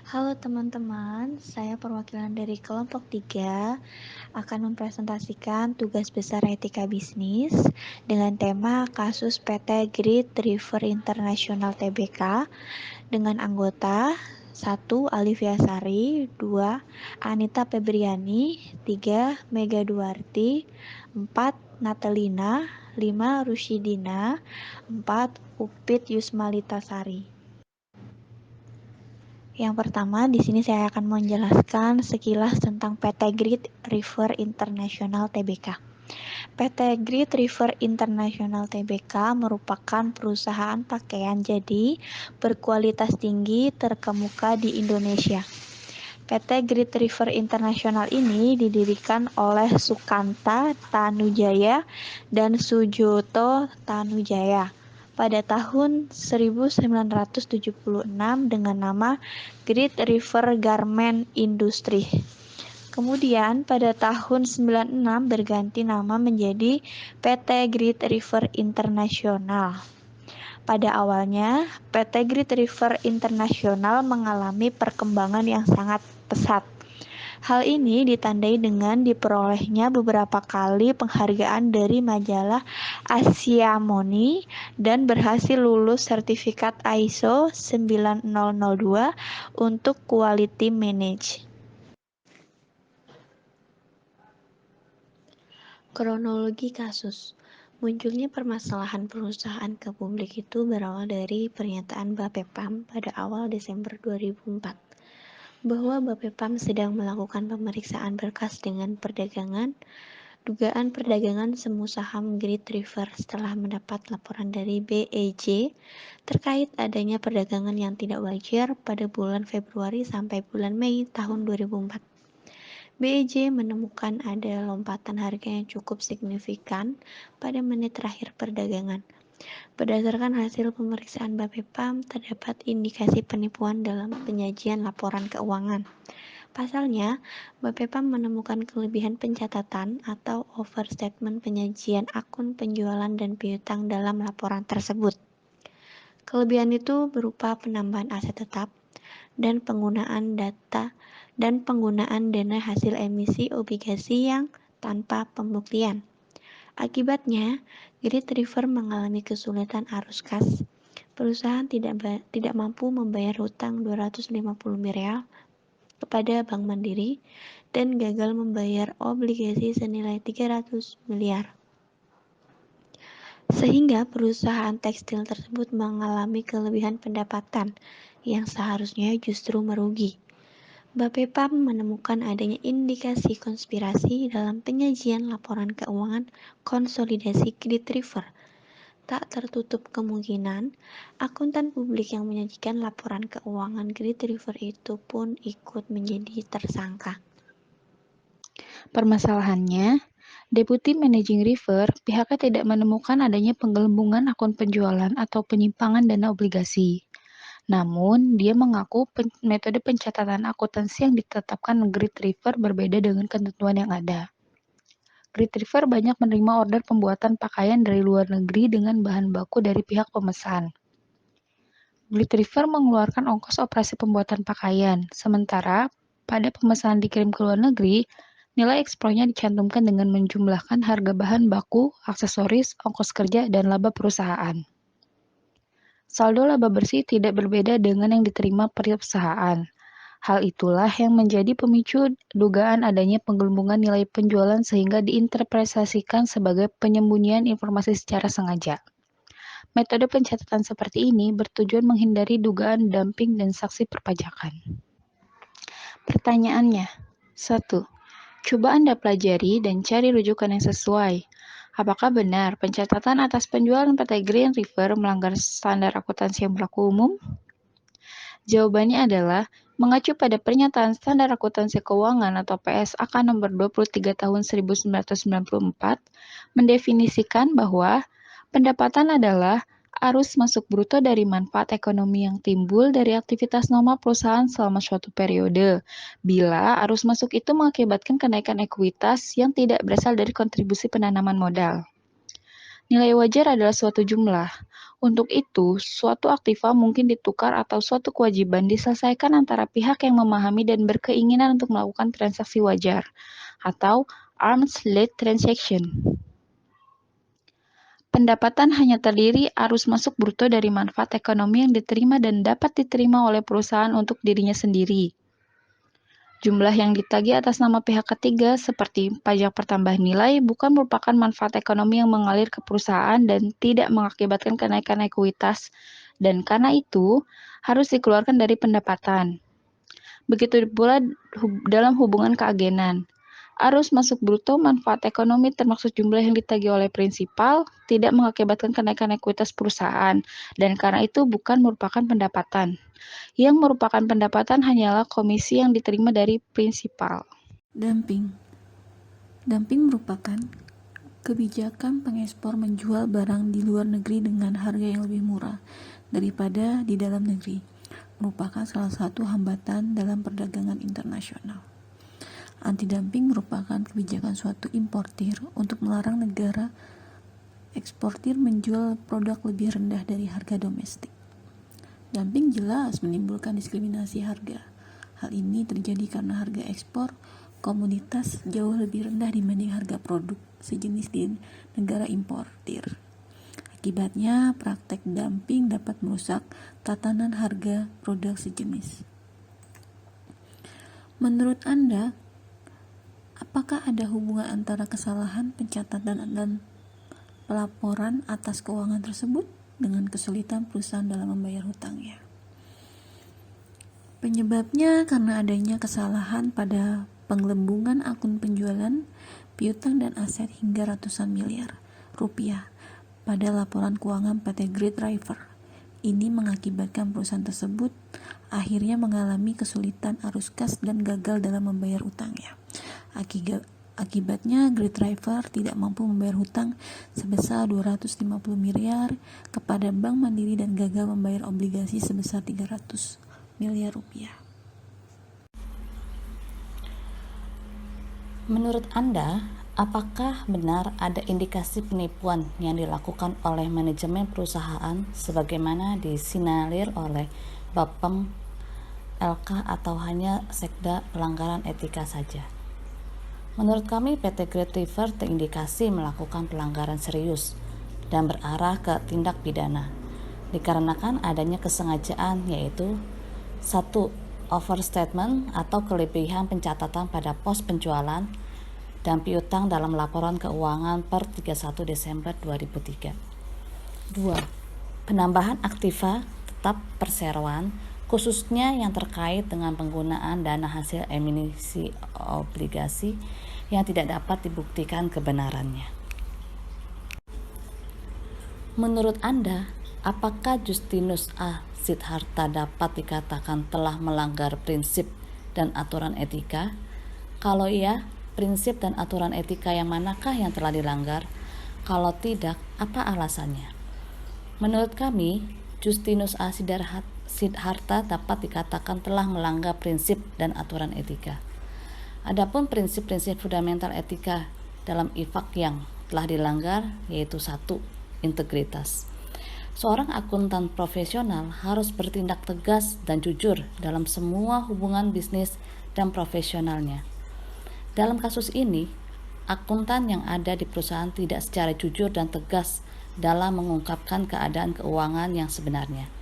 Halo teman-teman, saya perwakilan dari kelompok 3 akan mempresentasikan tugas besar etika bisnis dengan tema kasus PT Great River International Tbk dengan anggota 1. Alivia Sari, 2. Anita Febriani, 3. Mega Duarti, 4. Natalina, 5. Rushidina, 4. Upit Yusmalitasari. Yang pertama, di sini saya akan menjelaskan sekilas tentang PT Great River International Tbk. PT Great River International Tbk merupakan perusahaan pakaian jadi berkualitas tinggi terkemuka di Indonesia. PT Great River International ini didirikan oleh Sukanta Tanujaya dan Sujoto Tanujaya pada tahun 1976 dengan nama Great River Garment Industry. Kemudian pada tahun 96 berganti nama menjadi PT Great River International. Pada awalnya, PT Great River International mengalami perkembangan yang sangat pesat. Hal ini ditandai dengan diperolehnya beberapa kali penghargaan dari majalah Asia-Moni dan berhasil lulus sertifikat ISO 9002 untuk quality manage. Kronologi kasus. Munculnya permasalahan perusahaan ke publik itu berawal dari pernyataan Bapepam pada awal Desember 2004 bahwa Bapepam sedang melakukan pemeriksaan berkas dengan dugaan perdagangan semu saham Great River setelah mendapat laporan dari BEJ terkait adanya perdagangan yang tidak wajar pada bulan Februari sampai bulan Mei tahun 2004. BEJ menemukan ada lompatan harga yang cukup signifikan pada menit terakhir perdagangan. Berdasarkan hasil pemeriksaan Bapepam, terdapat indikasi penipuan dalam penyajian laporan keuangan. Pasalnya, Bapepam menemukan kelebihan pencatatan atau overstatement penyajian akun penjualan dan piutang dalam laporan tersebut. Kelebihan itu berupa penambahan aset tetap dan penggunaan dana hasil emisi obligasi yang tanpa pembuktian. Akibatnya, Great River mengalami kesulitan arus kas. Perusahaan tidak mampu membayar hutang 250 miliar kepada Bank Mandiri dan gagal membayar obligasi senilai 300 miliar. Sehingga perusahaan tekstil tersebut mengalami kelebihan pendapatan yang seharusnya justru merugi. Bapepam menemukan adanya indikasi konspirasi dalam penyajian laporan keuangan konsolidasi Great River. Tak tertutup kemungkinan, akuntan publik yang menyajikan laporan keuangan Great River itu pun ikut menjadi tersangka. Permasalahannya, Deputi Managing River pihaknya tidak menemukan adanya penggelembungan akun penjualan atau penyimpangan dana obligasi. Namun, dia mengaku metode pencatatan akuntansi yang ditetapkan Great River berbeda dengan ketentuan yang ada. Great River banyak menerima order pembuatan pakaian dari luar negeri dengan bahan baku dari pihak pemesan. Great River mengeluarkan ongkos operasi pembuatan pakaian, sementara pada pemesanan dikirim ke luar negeri, nilai ekspornya dicantumkan dengan menjumlahkan harga bahan baku, aksesoris, ongkos kerja, dan laba perusahaan. Saldo laba bersih tidak berbeda dengan yang diterima perusahaan. Hal itulah yang menjadi pemicu dugaan adanya penggelembungan nilai penjualan sehingga diinterpretasikan sebagai penyembunyian informasi secara sengaja. Metode pencatatan seperti ini bertujuan menghindari dugaan dumping dan saksi perpajakan. Pertanyaannya, 1. Coba Anda pelajari dan cari rujukan yang sesuai. Apakah benar pencatatan atas penjualan PT Green River melanggar standar akuntansi yang berlaku umum? Jawabannya adalah mengacu pada Pernyataan Standar Akuntansi Keuangan atau PSAK nomor 23 tahun 1994 mendefinisikan bahwa pendapatan adalah arus masuk bruto dari manfaat ekonomi yang timbul dari aktivitas normal perusahaan selama suatu periode, bila arus masuk itu mengakibatkan kenaikan ekuitas yang tidak berasal dari kontribusi penanaman modal. Nilai wajar adalah suatu jumlah. Untuk itu, suatu aktiva mungkin ditukar atau suatu kewajiban diselesaikan antara pihak yang memahami dan berkeinginan untuk melakukan transaksi wajar, atau arm's length transaction. Pendapatan hanya terdiri arus masuk bruto dari manfaat ekonomi yang diterima dan dapat diterima oleh perusahaan untuk dirinya sendiri. Jumlah yang ditagih atas nama pihak ketiga seperti pajak pertambahan nilai bukan merupakan manfaat ekonomi yang mengalir ke perusahaan dan tidak mengakibatkan kenaikan ekuitas, dan karena itu harus dikeluarkan dari pendapatan. Begitu pula dalam hubungan keagenan. Arus masuk bruto manfaat ekonomi termasuk jumlah yang ditagih oleh prinsipal tidak mengakibatkan kenaikan ekuitas perusahaan, dan karena itu bukan merupakan pendapatan. Yang merupakan pendapatan hanyalah komisi yang diterima dari prinsipal. Dumping. Dumping merupakan kebijakan pengekspor menjual barang di luar negeri dengan harga yang lebih murah daripada di dalam negeri. Merupakan salah satu hambatan dalam perdagangan internasional. Anti-dumping merupakan kebijakan suatu importir untuk melarang negara eksportir menjual produk lebih rendah dari harga domestik. Dumping jelas menimbulkan diskriminasi harga. Hal ini terjadi karena harga ekspor komoditas jauh lebih rendah dibanding harga produk sejenis di negara importir. Akibatnya, praktek dumping dapat merusak tatanan harga produk sejenis. Menurut Anda, apakah ada hubungan antara kesalahan pencatatan dan pelaporan atas keuangan tersebut dengan kesulitan perusahaan dalam membayar hutangnya? Penyebabnya karena adanya kesalahan pada penggelembungan akun penjualan, piutang dan aset hingga ratusan miliar rupiah pada laporan keuangan PT Great River. Ini mengakibatkan perusahaan tersebut akhirnya mengalami kesulitan arus kas dan gagal dalam membayar hutangnya. Akibatnya Great River tidak mampu membayar hutang sebesar 250 miliar kepada Bank Mandiri dan gagal membayar obligasi sebesar 300 miliar rupiah. Menurut Anda, apakah benar ada indikasi penipuan yang dilakukan oleh manajemen perusahaan sebagaimana disinyalir oleh Bapem LK atau hanya sekda pelanggaran etika saja? Menurut kami, PT Great River terindikasi melakukan pelanggaran serius dan berarah ke tindak pidana dikarenakan adanya kesengajaan, yaitu 1. Overstatement atau kelebihan pencatatan pada pos penjualan dan piutang dalam laporan keuangan per 31 Desember 2003. 2. Penambahan aktiva tetap perseroan khususnya yang terkait dengan penggunaan dana hasil emisi obligasi yang tidak dapat dibuktikan kebenarannya. Menurut Anda, apakah Justinus A. Sidharta dapat dikatakan telah melanggar prinsip dan aturan etika? Kalau iya, prinsip dan aturan etika yang manakah yang telah dilanggar? Kalau tidak, apa alasannya? Menurut kami, Justinus A. Sidharta dapat dikatakan telah melanggar prinsip dan aturan etika. Adapun prinsip-prinsip fundamental etika dalam IFAK yang telah dilanggar yaitu 1. Integritas. Seorang akuntan profesional harus bertindak tegas dan jujur dalam semua hubungan bisnis dan profesionalnya. Dalam kasus ini, akuntan yang ada di perusahaan tidak secara jujur dan tegas dalam mengungkapkan keadaan keuangan yang sebenarnya,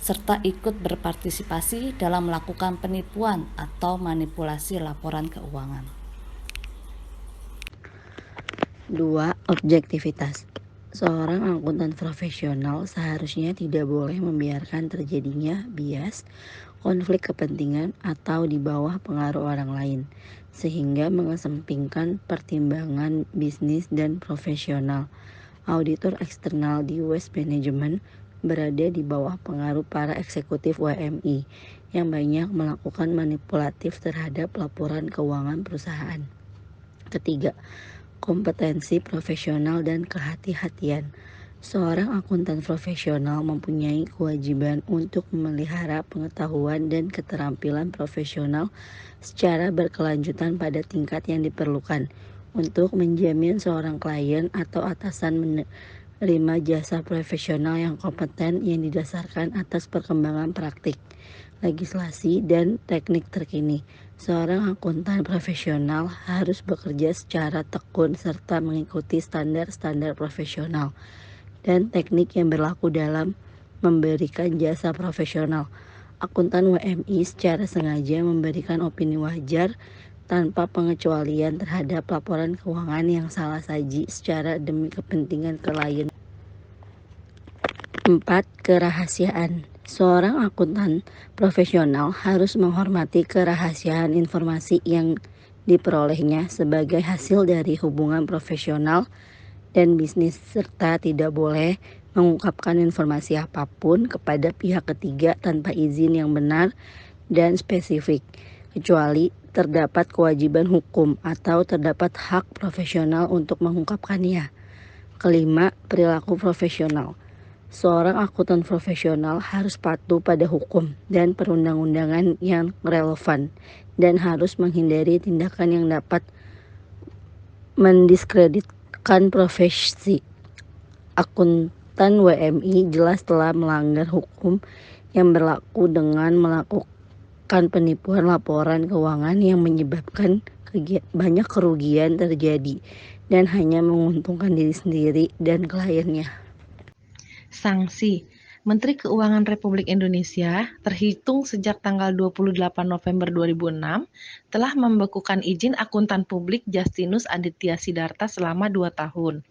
serta ikut berpartisipasi dalam melakukan penipuan atau manipulasi laporan keuangan. 2. Objektivitas. Seorang akuntan profesional seharusnya tidak boleh membiarkan terjadinya bias, konflik kepentingan, atau di bawah pengaruh orang lain, sehingga mengesampingkan pertimbangan bisnis dan profesional. Auditor eksternal di Waste Management berada di bawah pengaruh para eksekutif WMI yang banyak melakukan manipulatif terhadap laporan keuangan perusahaan. Ketiga, kompetensi profesional dan kehati-hatian. Seorang akuntan profesional mempunyai kewajiban untuk memelihara pengetahuan dan keterampilan profesional secara berkelanjutan pada tingkat yang diperlukan untuk menjamin seorang klien atau atasan 5. Jasa profesional yang kompeten yang didasarkan atas perkembangan praktik, legislasi, dan teknik terkini. Seorang akuntan profesional harus bekerja secara tekun serta mengikuti standar-standar profesional dan teknik yang berlaku dalam memberikan jasa profesional. Akuntan WMI secara sengaja memberikan opini wajar tanpa pengecualian terhadap laporan keuangan yang salah saji secara demi kepentingan klien. 4. Kerahasiaan. Seorang akuntan profesional harus menghormati kerahasiaan informasi yang diperolehnya sebagai hasil dari hubungan profesional dan bisnis serta tidak boleh mengungkapkan informasi apapun kepada pihak ketiga tanpa izin yang benar dan spesifik, kecuali terdapat kewajiban hukum atau terdapat hak profesional untuk mengungkapkannya. Kelima, perilaku profesional. Seorang akuntan profesional harus patuh pada hukum dan perundang-undangan yang relevan dan harus menghindari tindakan yang dapat mendiskreditkan profesi. Akuntan WMI jelas telah melanggar hukum yang berlaku dengan melakukan penipuan laporan keuangan yang menyebabkan banyak kerugian terjadi dan hanya menguntungkan diri sendiri dan kliennya. Sanksi. Menteri Keuangan Republik Indonesia terhitung sejak tanggal 28 November 2006 telah membekukan izin akuntan publik Justinus Aditya Sidarta selama 2 tahun.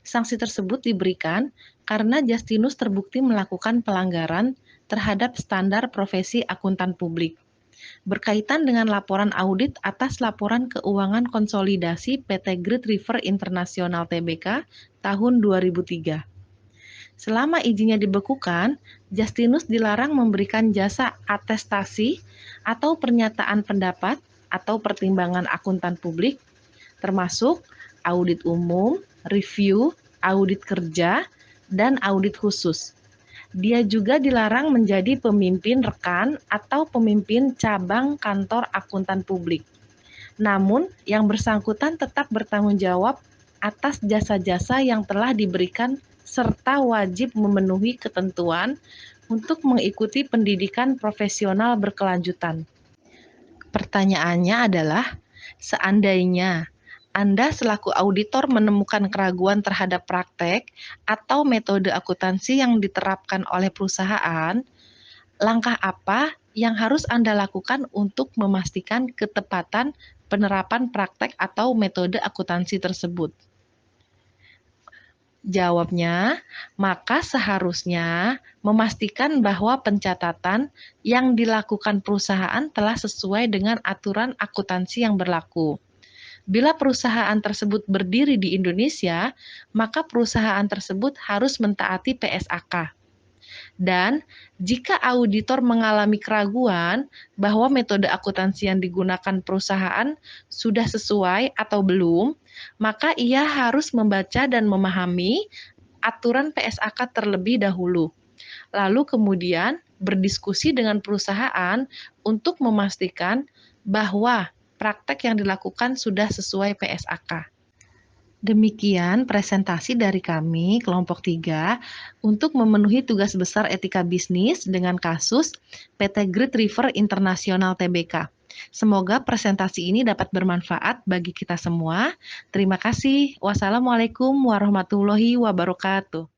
Sanksi tersebut diberikan karena Justinus terbukti melakukan pelanggaran terhadap standar profesi akuntan publik berkaitan dengan laporan audit atas laporan keuangan konsolidasi PT Great River International Tbk tahun 2003. Selama izinnya dibekukan, Justinus dilarang memberikan jasa atestasi atau pernyataan pendapat atau pertimbangan akuntan publik, termasuk audit umum, review, audit kerja, dan audit khusus. Dia juga dilarang menjadi pemimpin rekan atau pemimpin cabang kantor akuntan publik. Namun, yang bersangkutan tetap bertanggung jawab atas jasa-jasa yang telah diberikan serta wajib memenuhi ketentuan untuk mengikuti pendidikan profesional berkelanjutan. Pertanyaannya adalah, seandainya Anda selaku auditor menemukan keraguan terhadap praktek atau metode akuntansi yang diterapkan oleh perusahaan, langkah apa yang harus Anda lakukan untuk memastikan ketepatan penerapan praktek atau metode akuntansi tersebut? Jawabnya, maka seharusnya memastikan bahwa pencatatan yang dilakukan perusahaan telah sesuai dengan aturan akuntansi yang berlaku. Bila perusahaan tersebut berdiri di Indonesia, maka perusahaan tersebut harus mentaati PSAK. Dan jika auditor mengalami keraguan bahwa metode akuntansi yang digunakan perusahaan sudah sesuai atau belum, maka ia harus membaca dan memahami aturan PSAK terlebih dahulu. Lalu kemudian berdiskusi dengan perusahaan untuk memastikan bahwa praktek yang dilakukan sudah sesuai PSAK. Demikian presentasi dari kami, kelompok 3, untuk memenuhi tugas besar etika bisnis dengan kasus PT Great River International Tbk. Semoga presentasi ini dapat bermanfaat bagi kita semua. Terima kasih. Wassalamualaikum warahmatullahi wabarakatuh.